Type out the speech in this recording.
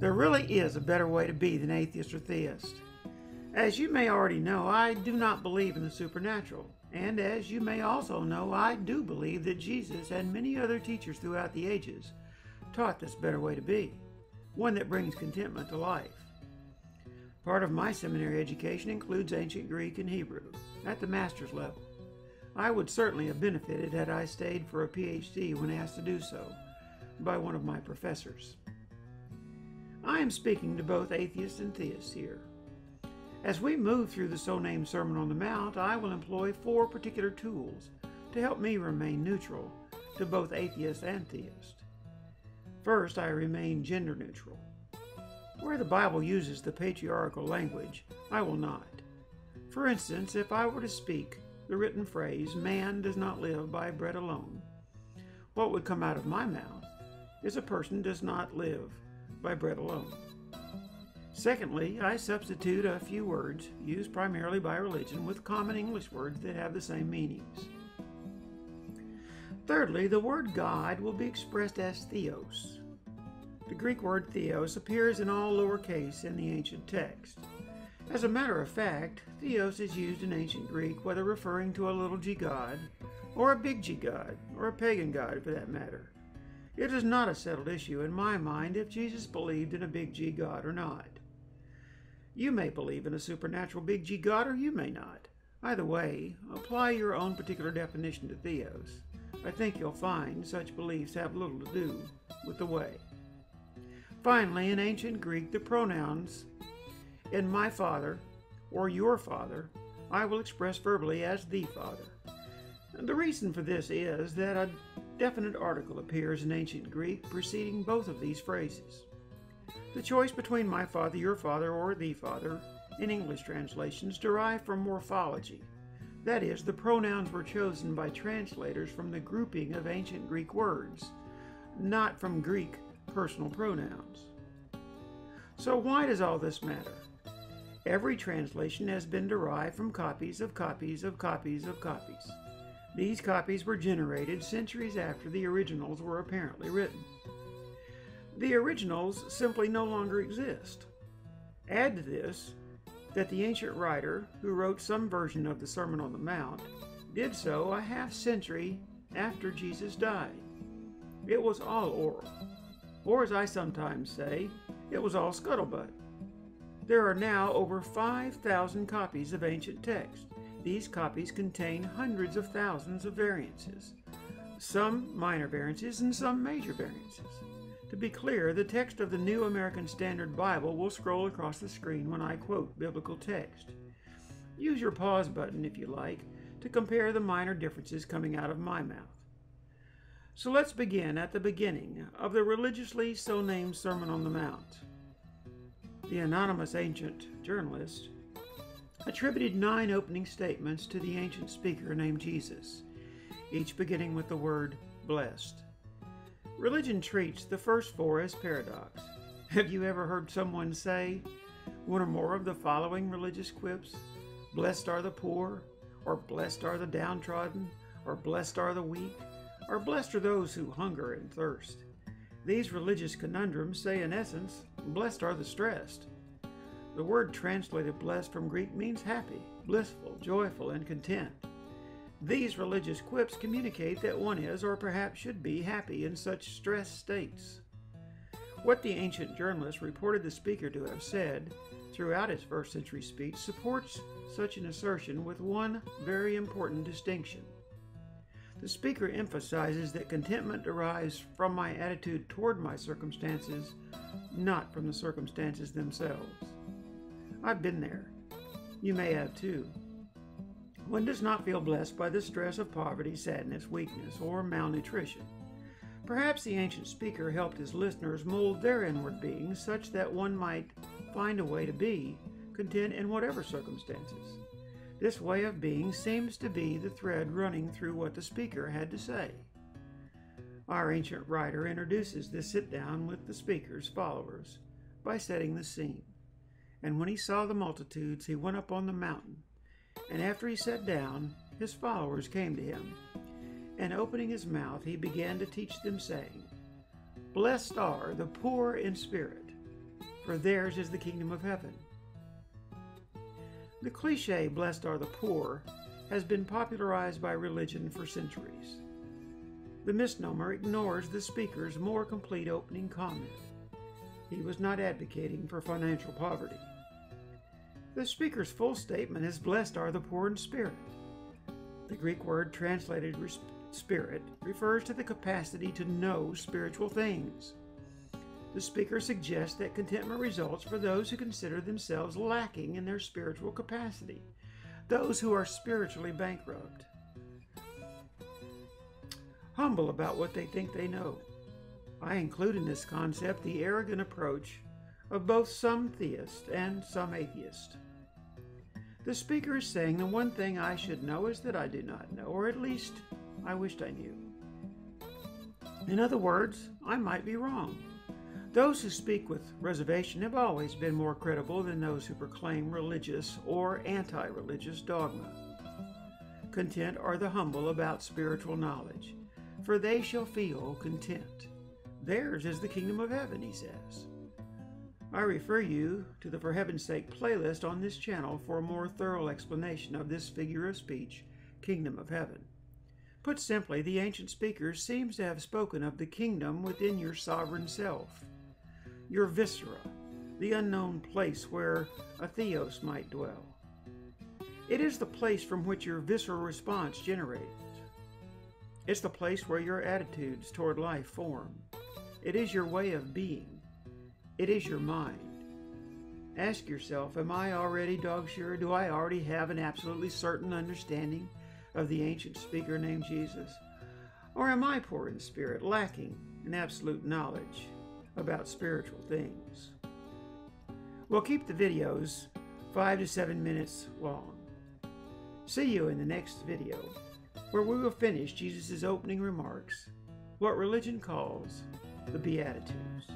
There really is a better way to be than atheist or theist. As you may already know, I do not believe in the supernatural. And as you may also know, I do believe that Jesus and many other teachers throughout the ages taught this better way to be, one that brings contentment to life. Part of my seminary education includes ancient Greek and Hebrew at the master's level. I would certainly have benefited had I stayed for a PhD when asked to do so by one of my professors. I am speaking to both atheists and theists here. As we move through the so-named Sermon on the Mount, I will employ 4 particular tools to help me remain neutral to both atheist and theist. First, I remain gender neutral. Where the Bible uses the patriarchal language, I will not. For instance, if I were to speak the written phrase, "Man does not live by bread alone," what would come out of my mouth is "a person does not live by bread alone." Secondly, I substitute a few words used primarily by religion with common English words that have the same meanings. Thirdly, the word God will be expressed as theos. The Greek word theos appears in all lowercase in the ancient text. As a matter of fact, theos is used in ancient Greek whether referring to a little g god, or a big G god, or a pagan god for that matter. It is not a settled issue in my mind if Jesus believed in a big G God or not. You may believe in a supernatural big G God or you may not. Either way, apply your own particular definition to theos. I think you'll find such beliefs have little to do with the way. Finally, in ancient Greek, the pronouns in my father or your father I will express verbally as the father. And the reason for this is that a definite article appears in ancient Greek preceding both of these phrases. The choice between my father, your father, or the father in English translations derive from morphology. That is, the pronouns were chosen by translators from the grouping of ancient Greek words, not from Greek personal pronouns. So why does all this matter? Every translation has been derived from copies of copies of copies of copies. These copies were generated centuries after the originals were apparently written. The originals simply no longer exist. Add to this that the ancient writer who wrote some version of the Sermon on the Mount did so a half-century after Jesus died. It was all oral, or as I sometimes say, it was all scuttlebutt. There are now over 5,000 copies of ancient text. These copies contain hundreds of thousands of variances, some minor variances and some major variances. To be clear, the text of the New American Standard Bible will scroll across the screen when I quote biblical text. Use your pause button, if you like, to compare the minor differences coming out of my mouth. So let's begin at the beginning of the religiously so-named Sermon on the Mount. The anonymous ancient journalist attributed 9 opening statements to the ancient speaker named Jesus, each beginning with the word blessed. Religion treats the first 4 as paradox. Have you ever heard someone say one or more of the following religious quips? Blessed are the poor, or blessed are the downtrodden, or blessed are the weak, or blessed are those who hunger and thirst. These religious conundrums say in essence, blessed are the stressed. The word translated blessed from Greek means happy, blissful, joyful, and content. These religious quips communicate that one is, or perhaps should be, happy in such stressed states. What the ancient journalist reported the speaker to have said throughout his first-century speech supports such an assertion with one very important distinction. The speaker emphasizes that contentment derives from my attitude toward my circumstances, not from the circumstances themselves. I've been there. You may have too. One does not feel blessed by the stress of poverty, sadness, weakness, or malnutrition. Perhaps the ancient speaker helped his listeners mold their inward being such that one might find a way to be content in whatever circumstances. This way of being seems to be the thread running through what the speaker had to say. Our ancient writer introduces this sit-down with the speaker's followers by setting the scene. And when he saw the multitudes, he went up on the mountain. And after he sat down, his followers came to him. And opening his mouth, he began to teach them, saying, Blessed are the poor in spirit, for theirs is the kingdom of heaven. The cliche, "blessed are the poor," has been popularized by religion for centuries. The misnomer ignores the speaker's more complete opening comment. He was not advocating for financial poverty. The speaker's full statement is, "Blessed are the poor in spirit." The Greek word translated spirit refers to the capacity to know spiritual things. The speaker suggests that contentment results for those who consider themselves lacking in their spiritual capacity, those who are spiritually bankrupt, humble about what they think they know. I include in this concept the arrogant approach of both some theists and some atheists. The speaker is saying the one thing I should know is that I do not know, or at least I wished I knew. In other words, I might be wrong. Those who speak with reservation have always been more credible than those who proclaim religious or anti-religious dogma. Content are the humble about spiritual knowledge, for they shall feel content. Theirs is the kingdom of heaven, he says. I refer you to the For Heaven's Sake playlist on this channel for a more thorough explanation of this figure of speech, kingdom of heaven. Put simply, the ancient speaker seems to have spoken of the kingdom within your sovereign self, your viscera, the unknown place where a theos might dwell. It is the place from which your visceral response generates. It's the place where your attitudes toward life form. It is your way of being. It is your mind. Ask yourself, am I already dog sure? Do I already have an absolutely certain understanding of the ancient speaker named Jesus? Or am I poor in spirit, lacking in absolute knowledge about spiritual things? We'll keep the videos 5 to 7 minutes long. See you in the next video, where we will finish Jesus' opening remarks, what religion calls the Beatitudes.